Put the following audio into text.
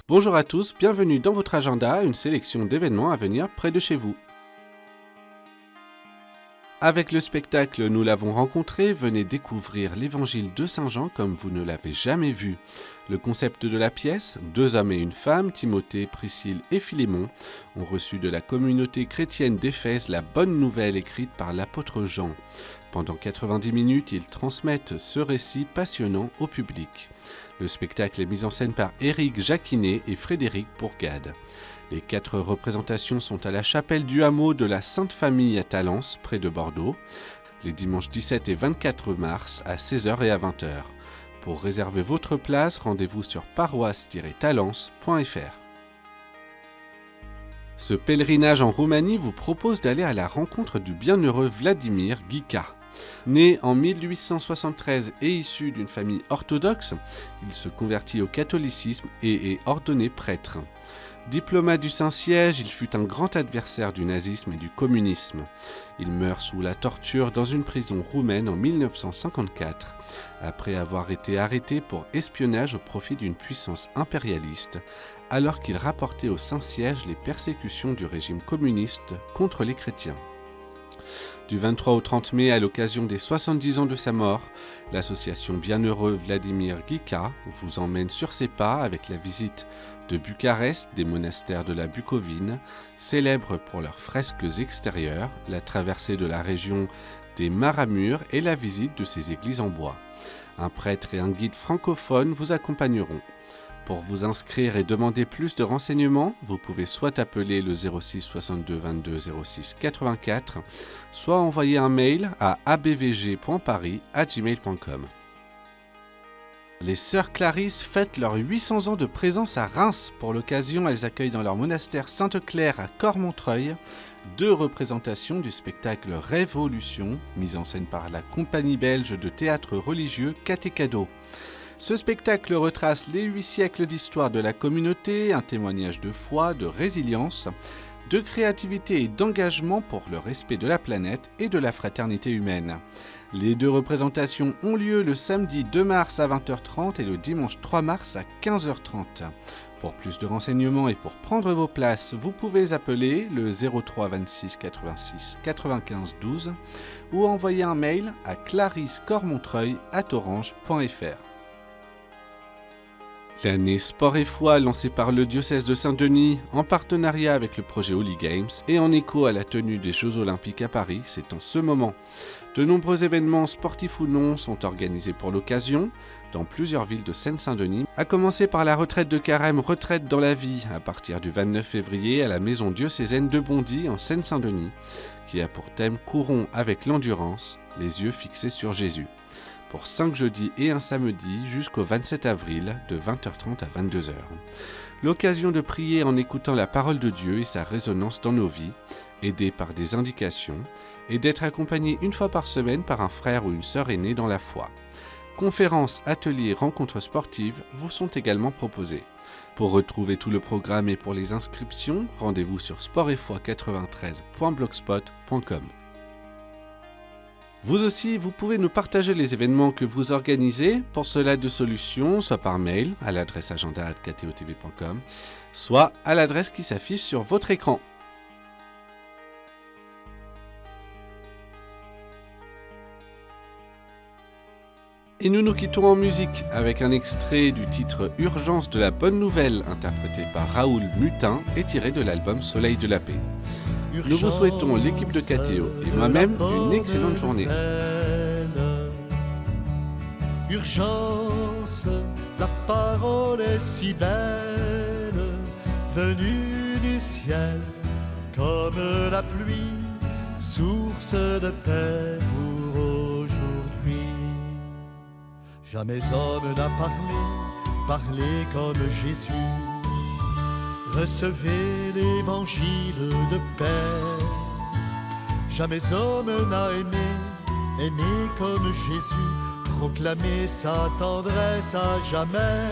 Bonjour à tous, bienvenue dans votre agenda, une sélection d'événements à venir près de chez vous. Avec le spectacle Nous l'avons rencontré, venez découvrir l'évangile de Saint Jean comme vous ne l'avez jamais vu. Le concept de la pièce, 2 hommes et une femme, Timothée, Priscille et Philémon, ont reçu de la communauté chrétienne d'Éphèse la bonne nouvelle écrite par l'apôtre Jean. Pendant 90 minutes, ils transmettent ce récit passionnant au public. Le spectacle est mis en scène par Éric Jacquinet et Frédéric Bourgade. Les 4 représentations sont à la chapelle du hameau de la Sainte Famille à Talence, près de Bordeaux, les dimanches 17 et 24 mars à 16h et à 20h. Pour réserver votre place, rendez-vous sur paroisse-talence.fr. Ce pèlerinage en Roumanie vous propose d'aller à la rencontre du bienheureux Vladimir Ghica. Né en 1873 et issu d'une famille orthodoxe, il se convertit au catholicisme et est ordonné prêtre. Diplomate du Saint-Siège, il fut un grand adversaire du nazisme et du communisme. Il meurt sous la torture dans une prison roumaine en 1954, après avoir été arrêté pour espionnage au profit d'une puissance impérialiste, alors qu'il rapportait au Saint-Siège les persécutions du régime communiste contre les chrétiens. Du 23 au 30 mai, à l'occasion des 70 ans de sa mort, l'association Bienheureux Vladimir Ghica vous emmène sur ses pas avec la visite de Bucarest, des monastères de la Bucovine, célèbres pour leurs fresques extérieures, la traversée de la région des Maramures et la visite de ses églises en bois. Un prêtre et un guide francophone vous accompagneront. Pour vous inscrire et demander plus de renseignements, vous pouvez soit appeler le 06 62 22 06 84, soit envoyer un mail à abvg.paris@gmail.com. Les sœurs Clarisse fêtent leurs 800 ans de présence à Reims. Pour l'occasion, elles accueillent dans leur monastère Sainte-Claire à Cormontreuil 2 représentations du spectacle Révolution, mise en scène par la compagnie belge de théâtre religieux Catécado. Ce spectacle retrace les 8 siècles d'histoire de la communauté, un témoignage de foi, de résilience, de créativité et d'engagement pour le respect de la planète et de la fraternité humaine. Les 2 représentations ont lieu le samedi 2 mars à 20h30 et le dimanche 3 mars à 15h30. Pour plus de renseignements et pour prendre vos places, vous pouvez appeler le 03 26 86 95 12 ou envoyer un mail à clarissecormontreuil@orange.fr. L'année Sport et Foi, lancée par le diocèse de Saint-Denis en partenariat avec le projet Holy Games et en écho à la tenue des Jeux Olympiques à Paris, c'est en ce moment. De nombreux événements sportifs ou non sont organisés pour l'occasion dans plusieurs villes de Seine-Saint-Denis, à commencer par la retraite de carême Retraite dans la vie à partir du 29 février à la maison diocésaine de Bondy en Seine-Saint-Denis, qui a pour thème Courons avec l'endurance, les yeux fixés sur Jésus, pour 5 jeudis et un samedi jusqu'au 27 avril de 20h30 à 22h. L'occasion de prier en écoutant la parole de Dieu et sa résonance dans nos vies, aidé par des indications, et d'être accompagné une fois par semaine par un frère ou une sœur aînée dans la foi. Conférences, ateliers, rencontres sportives vous sont également proposés. Pour retrouver tout le programme et pour les inscriptions, rendez-vous sur sportetfoi93.blogspot.com. Vous aussi, vous pouvez nous partager les événements que vous organisez. Pour cela, 2 solutions, soit par mail à l'adresse agenda@ktotv.com, soit à l'adresse qui s'affiche sur votre écran. Et nous nous quittons en musique avec un extrait du titre Urgence de la bonne nouvelle, interprété par Raoul Mutin et tiré de l'album Soleil de la paix. Nous vous souhaitons, l'équipe de KTO et moi-même, une excellente journée. Urgence, la parole est si belle, venue du ciel, comme la pluie, source de paix pour aujourd'hui. Jamais homme n'a parlé comme Jésus. Recevez l'évangile de paix. Jamais homme n'a aimé comme Jésus, proclamer sa tendresse à jamais.